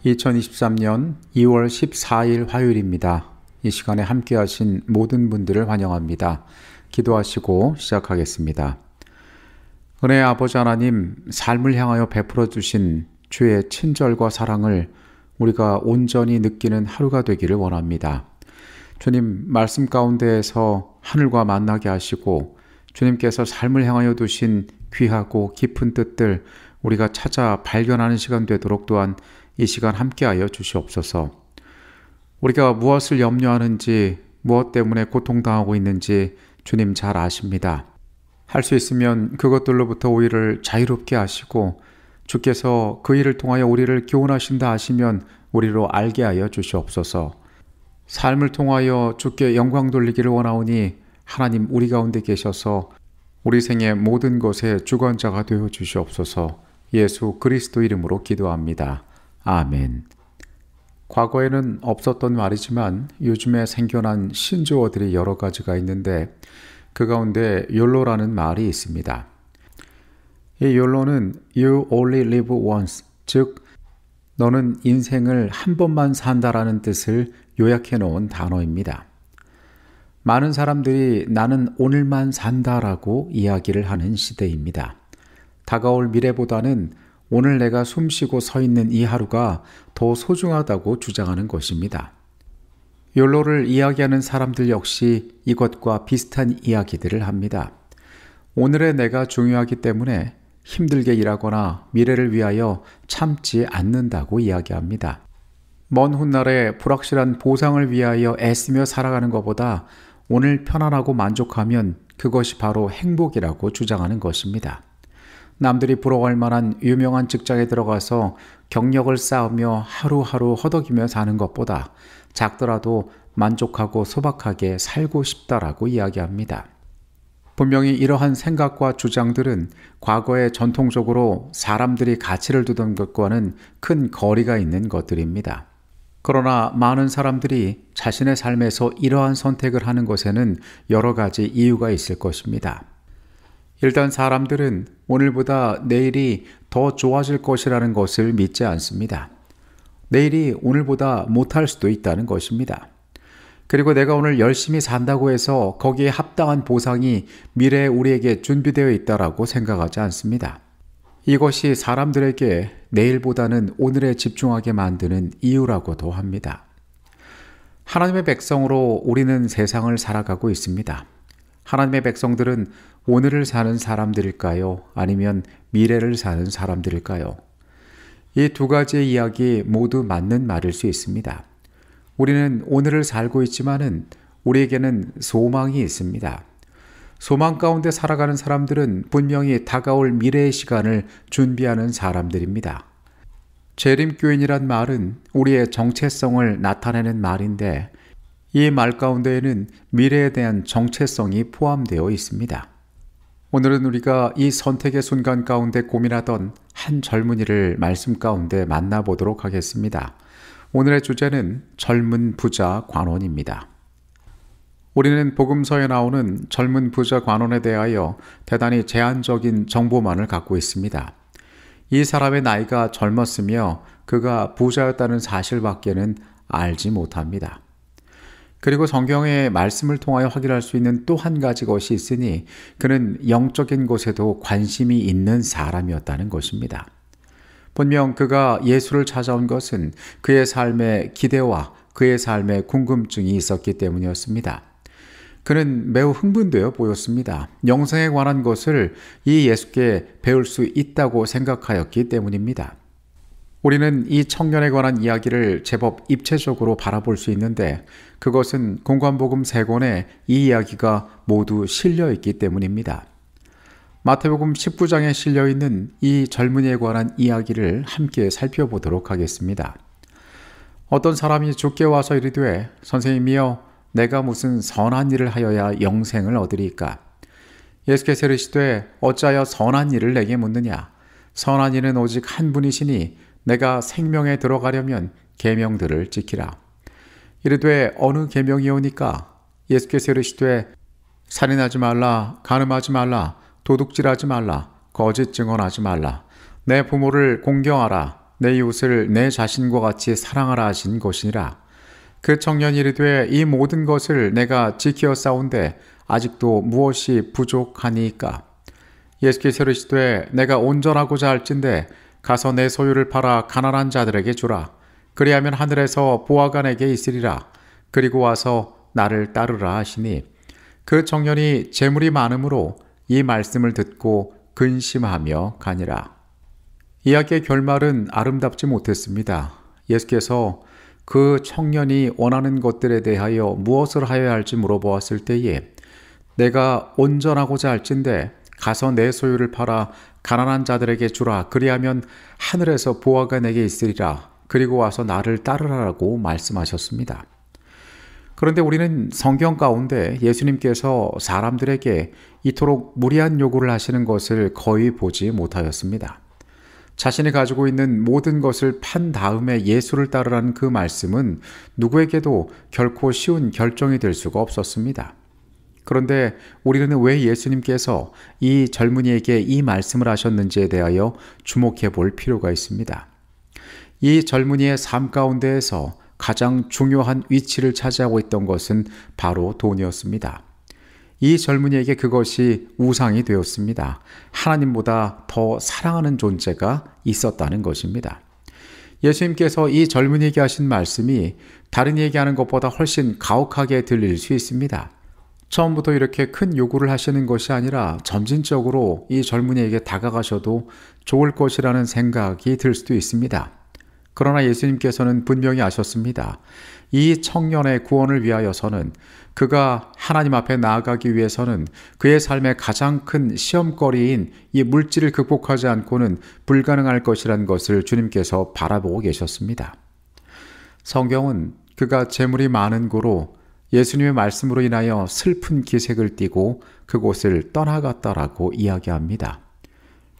2023년 2월 14일 화요일입니다. 이 시간에 함께 하신 모든 분들을 환영합니다. 기도하시고 시작하겠습니다. 은혜의 아버지 하나님, 삶을 향하여 베풀어 주신 주의 친절과 사랑을 우리가 온전히 느끼는 하루가 되기를 원합니다. 주님, 말씀 가운데에서 하늘과 만나게 하시고 주님께서 삶을 향하여 두신 귀하고 깊은 뜻들 우리가 찾아 발견하는 시간 되도록 또한 이 시간 함께하여 주시옵소서. 우리가 무엇을 염려하는지, 무엇 때문에 고통당하고 있는지 주님 잘 아십니다. 할 수 있으면 그것들로부터 우리를 자유롭게 하시고 주께서 그 일을 통하여 우리를 교훈하신다 하시면 우리로 알게 하여 주시옵소서. 삶을 통하여 주께 영광 돌리기를 원하오니 하나님 우리 가운데 계셔서 우리 생의 모든 것의 주관자가 되어 주시옵소서. 예수 그리스도 이름으로 기도합니다. 아멘. 과거에는 없었던 말이지만 요즘에 생겨난 신조어들이 여러 가지가 있는데 그 가운데 YOLO라는 말이 있습니다. 이 YOLO는 You only live once, 즉 너는 인생을 한 번만 산다라는 뜻을 요약해 놓은 단어입니다. 많은 사람들이 나는 오늘만 산다라고 이야기를 하는 시대입니다. 다가올 미래보다는 오늘 내가 숨쉬고 서 있는 이 하루가 더 소중하다고 주장하는 것입니다. 욜로를 이야기하는 사람들 역시 이것과 비슷한 이야기들을 합니다. 오늘의 내가 중요하기 때문에 힘들게 일하거나 미래를 위하여 참지 않는다고 이야기합니다. 먼 훗날의 불확실한 보상을 위하여 애쓰며 살아가는 것보다 오늘 편안하고 만족하면 그것이 바로 행복이라고 주장하는 것입니다. 남들이 부러워할 만한 유명한 직장에 들어가서 경력을 쌓으며 하루하루 허덕이며 사는 것보다 작더라도 만족하고 소박하게 살고 싶다라고 이야기합니다. 분명히 이러한 생각과 주장들은 과거에 전통적으로 사람들이 가치를 두던 것과는 큰 거리가 있는 것들입니다. 그러나 많은 사람들이 자신의 삶에서 이러한 선택을 하는 것에는 여러 가지 이유가 있을 것입니다. 일단 사람들은 오늘보다 내일이 더 좋아질 것이라는 것을 믿지 않습니다. 내일이 오늘보다 못할 수도 있다는 것입니다. 그리고 내가 오늘 열심히 산다고 해서 거기에 합당한 보상이 미래에 우리에게 준비되어 있다라고 생각하지 않습니다. 이것이 사람들에게 내일보다는 오늘에 집중하게 만드는 이유라고도 합니다. 하나님의 백성으로 우리는 세상을 살아가고 있습니다. 하나님의 백성들은 오늘을 사는 사람들일까요? 아니면 미래를 사는 사람들일까요? 이 두 가지의 이야기 모두 맞는 말일 수 있습니다. 우리는 오늘을 살고 있지만은 우리에게는 소망이 있습니다. 소망 가운데 살아가는 사람들은 분명히 다가올 미래의 시간을 준비하는 사람들입니다. 재림교인이란 말은 우리의 정체성을 나타내는 말인데 이 말 가운데에는 미래에 대한 정체성이 포함되어 있습니다. 오늘은 우리가 이 선택의 순간 가운데 고민하던 한 젊은이를 말씀 가운데 만나보도록 하겠습니다. 오늘의 주제는 젊은 부자 관원입니다. 우리는 복음서에 나오는 젊은 부자 관원에 대하여 대단히 제한적인 정보만을 갖고 있습니다. 이 사람의 나이가 젊었으며 그가 부자였다는 사실밖에는 알지 못합니다. 그리고 성경의 말씀을 통하여 확인할 수 있는 또 한 가지 것이 있으니 그는 영적인 것에도 관심이 있는 사람이었다는 것입니다. 분명 그가 예수를 찾아온 것은 그의 삶의 기대와 그의 삶의 궁금증이 있었기 때문이었습니다. 그는 매우 흥분되어 보였습니다. 영생에 관한 것을 이 예수께 배울 수 있다고 생각하였기 때문입니다. 우리는 이 청년에 관한 이야기를 제법 입체적으로 바라볼 수 있는데 그것은 공관복음 3권에 이 이야기가 모두 실려있기 때문입니다. 마태복음 19장에 실려있는 이 젊은이에 관한 이야기를 함께 살펴보도록 하겠습니다. 어떤 사람이 주께 와서 이르되 선생님이여 내가 무슨 선한 일을 하여야 영생을 얻으리까? 예수께서 이르시되 어찌하여 선한 일을 내게 묻느냐? 선한 이는 오직 한 분이시니 내가 생명에 들어가려면 계명들을 지키라. 이르되 어느 계명이오니까? 예수께서 이르시되 살인하지 말라, 간음하지 말라, 도둑질하지 말라, 거짓 증언하지 말라, 내 부모를 공경하라, 내 이웃을 내 자신과 같이 사랑하라 하신 것이니라. 그 청년이 이르되 이 모든 것을 내가 지키어 싸운데 아직도 무엇이 부족하니까? 예수께서 이르시되 내가 온전하고자 할진대 가서 내 소유를 팔아 가난한 자들에게 주라. 그리하면 하늘에서 보화가 내게 있으리라. 그리고 와서 나를 따르라 하시니 그 청년이 재물이 많음으로 이 말씀을 듣고 근심하며 가니라. 이야기의 결말은 아름답지 못했습니다. 예수께서 그 청년이 원하는 것들에 대하여 무엇을 하여야 할지 물어보았을 때에 내가 온전하고자 할진대 가서 내 소유를 팔아 가난한 자들에게 주라. 그리하면 하늘에서 보화가 내게 있으리라. 그리고 와서 나를 따르라라고 말씀하셨습니다. 그런데 우리는 성경 가운데 예수님께서 사람들에게 이토록 무리한 요구를 하시는 것을 거의 보지 못하였습니다. 자신이 가지고 있는 모든 것을 판 다음에 예수를 따르라는 그 말씀은 누구에게도 결코 쉬운 결정이 될 수가 없었습니다. 그런데 우리는 왜 예수님께서 이 젊은이에게 이 말씀을 하셨는지에 대하여 주목해 볼 필요가 있습니다. 이 젊은이의 삶 가운데에서 가장 중요한 위치를 차지하고 있던 것은 바로 돈이었습니다. 이 젊은이에게 그것이 우상이 되었습니다. 하나님보다 더 사랑하는 존재가 있었다는 것입니다. 예수님께서 이 젊은이에게 하신 말씀이 다른 얘기하는 것보다 훨씬 가혹하게 들릴 수 있습니다. 처음부터 이렇게 큰 요구를 하시는 것이 아니라 점진적으로 이 젊은이에게 다가가셔도 좋을 것이라는 생각이 들 수도 있습니다. 그러나 예수님께서는 분명히 아셨습니다. 이 청년의 구원을 위하여서는 그가 하나님 앞에 나아가기 위해서는 그의 삶의 가장 큰 시험거리인 이 물질을 극복하지 않고는 불가능할 것이라는 것을 주님께서 바라보고 계셨습니다. 성경은 그가 재물이 많은 고로 예수님의 말씀으로 인하여 슬픈 기색을 띠고 그곳을 떠나갔다라고 이야기합니다.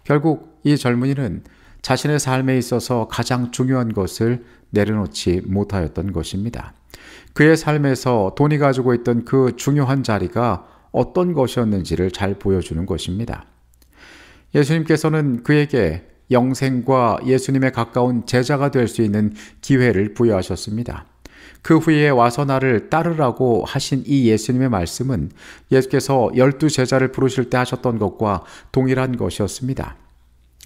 결국 이 젊은이는 자신의 삶에 있어서 가장 중요한 것을 내려놓지 못하였던 것입니다. 그의 삶에서 돈이 가지고 있던 그 중요한 자리가 어떤 것이었는지를 잘 보여주는 것입니다. 예수님께서는 그에게 영생과 예수님에 가까운 제자가 될 수 있는 기회를 부여하셨습니다. 그 후에 와서 나를 따르라고 하신 이 예수님의 말씀은 예수께서 12제자를 부르실 때 하셨던 것과 동일한 것이었습니다.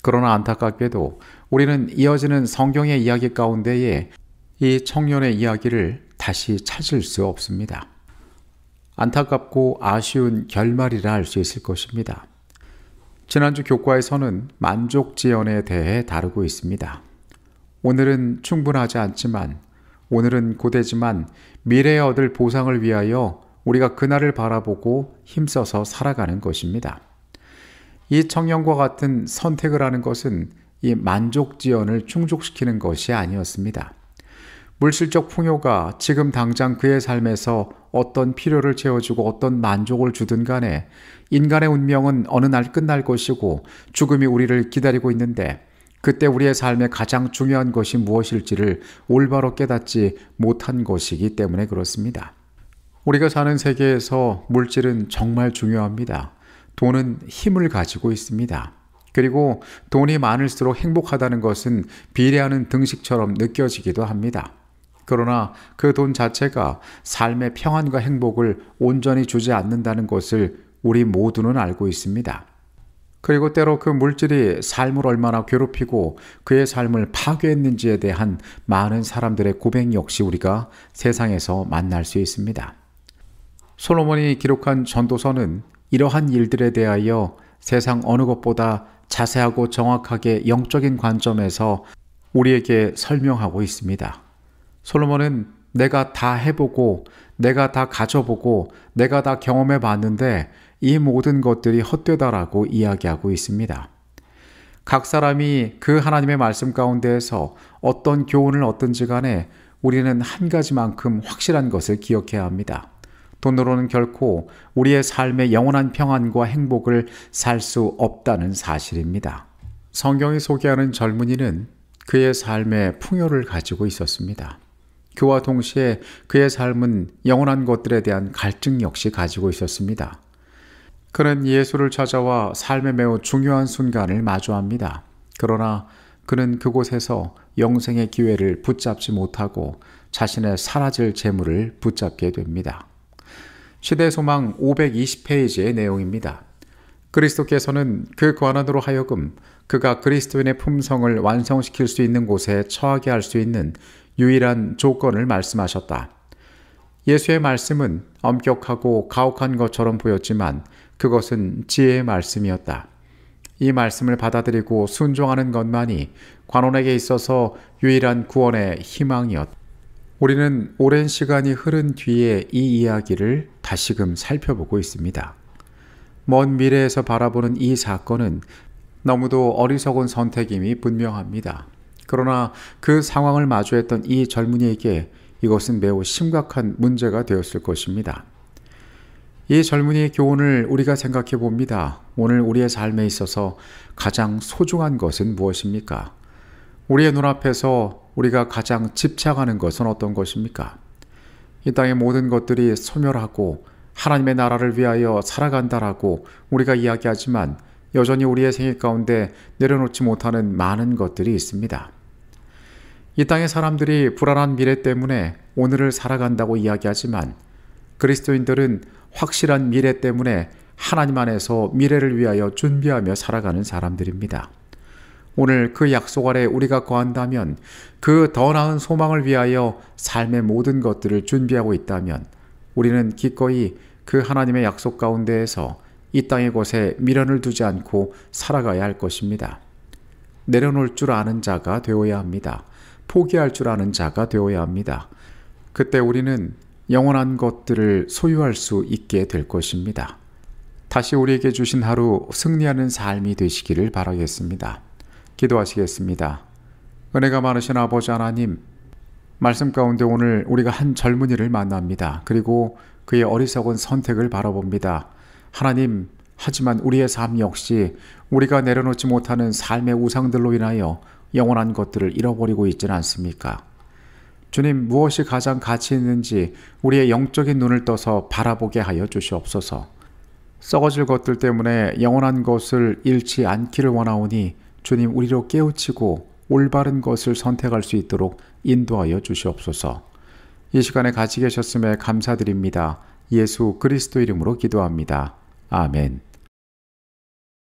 그러나 안타깝게도 우리는 이어지는 성경의 이야기 가운데에 이 청년의 이야기를 다시 찾을 수 없습니다. 안타깝고 아쉬운 결말이라 할 수 있을 것입니다. 지난주 교과에서는 만족지연에 대해 다루고 있습니다. 오늘은 충분하지 않지만, 오늘은 고되지만 미래에 얻을 보상을 위하여 우리가 그날을 바라보고 힘써서 살아가는 것입니다. 이 청년과 같은 선택을 하는 것은 이 만족지연을 충족시키는 것이 아니었습니다. 물질적 풍요가 지금 당장 그의 삶에서 어떤 필요를 채워주고 어떤 만족을 주든 간에 인간의 운명은 어느 날 끝날 것이고 죽음이 우리를 기다리고 있는데 그때 우리의 삶에 가장 중요한 것이 무엇일지를 올바로 깨닫지 못한 것이기 때문에 그렇습니다. 우리가 사는 세계에서 물질은 정말 중요합니다. 돈은 힘을 가지고 있습니다. 그리고 돈이 많을수록 행복하다는 것은 비례하는 등식처럼 느껴지기도 합니다. 그러나 그 돈 자체가 삶의 평안과 행복을 온전히 주지 않는다는 것을 우리 모두는 알고 있습니다. 그리고 때로 그 물질이 삶을 얼마나 괴롭히고 그의 삶을 파괴했는지에 대한 많은 사람들의 고백 역시 우리가 세상에서 만날 수 있습니다. 솔로몬이 기록한 전도서는 이러한 일들에 대하여 세상 어느 것보다 자세하고 정확하게 영적인 관점에서 우리에게 설명하고 있습니다. 솔로몬은 내가 다 해보고 내가 다 가져보고 내가 다 경험해 봤는데 이 모든 것들이 헛되다라고 이야기하고 있습니다. 각 사람이 그 하나님의 말씀 가운데에서 어떤 교훈을 얻든지 간에 우리는 한 가지만큼 확실한 것을 기억해야 합니다. 돈으로는 결코 우리의 삶의 영원한 평안과 행복을 살 수 없다는 사실입니다. 성경이 소개하는 젊은이는 그의 삶의 풍요를 가지고 있었습니다. 그와 동시에 그의 삶은 영원한 것들에 대한 갈증 역시 가지고 있었습니다. 그는 예수를 찾아와 삶의 매우 중요한 순간을 마주합니다. 그러나 그는 그곳에서 영생의 기회를 붙잡지 못하고 자신의 사라질 재물을 붙잡게 됩니다. 시대소망 520페이지의 내용입니다. 그리스도께서는 그 관원으로 하여금 그가 그리스도인의 품성을 완성시킬 수 있는 곳에 처하게 할 수 있는 유일한 조건을 말씀하셨다. 예수의 말씀은 엄격하고 가혹한 것처럼 보였지만 그것은 지혜의 말씀이었다. 이 말씀을 받아들이고 순종하는 것만이 관원에게 있어서 유일한 구원의 희망이었다. 우리는 오랜 시간이 흐른 뒤에 이 이야기를 다시금 살펴보고 있습니다. 먼 미래에서 바라보는 이 사건은 너무도 어리석은 선택임이 분명합니다. 그러나 그 상황을 마주했던 이 젊은이에게 이것은 매우 심각한 문제가 되었을 것입니다. 이 젊은이의 교훈을 우리가 생각해 봅니다. 오늘 우리의 삶에 있어서 가장 소중한 것은 무엇입니까? 우리의 눈앞에서 우리가 가장 집착하는 것은 어떤 것입니까? 이 땅의 모든 것들이 소멸하고 하나님의 나라를 위하여 살아간다라고 우리가 이야기하지만 여전히 우리의 생애 가운데 내려놓지 못하는 많은 것들이 있습니다. 이 땅의 사람들이 불안한 미래 때문에 오늘을 살아간다고 이야기하지만 그리스도인들은 확실한 미래 때문에 하나님 안에서 미래를 위하여 준비하며 살아가는 사람들입니다. 오늘 그 약속 아래 우리가 거한다면, 그 더 나은 소망을 위하여 삶의 모든 것들을 준비하고 있다면 우리는 기꺼이 그 하나님의 약속 가운데에서 이 땅의 곳에 미련을 두지 않고 살아가야 할 것입니다. 내려놓을 줄 아는 자가 되어야 합니다. 포기할 줄 아는 자가 되어야 합니다. 그때 우리는 영원한 것들을 소유할 수 있게 될 것입니다. 다시 우리에게 주신 하루 승리하는 삶이 되시기를 바라겠습니다. 기도하시겠습니다. 은혜가 많으신 아버지 하나님, 말씀 가운데 오늘 우리가 한 젊은이를 만납니다. 그리고 그의 어리석은 선택을 바라봅니다. 하나님, 하지만 우리의 삶 역시 우리가 내려놓지 못하는 삶의 우상들로 인하여 영원한 것들을 잃어버리고 있지는 않습니까? 주님, 무엇이 가장 가치 있는지 우리의 영적인 눈을 떠서 바라보게 하여 주시옵소서. 썩어질 것들 때문에 영원한 것을 잃지 않기를 원하오니 주님, 우리로 깨우치고 올바른 것을 선택할 수 있도록 인도하여 주시옵소서. 이 시간에 같이 계셨음에 감사드립니다. 예수 그리스도 이름으로 기도합니다. 아멘.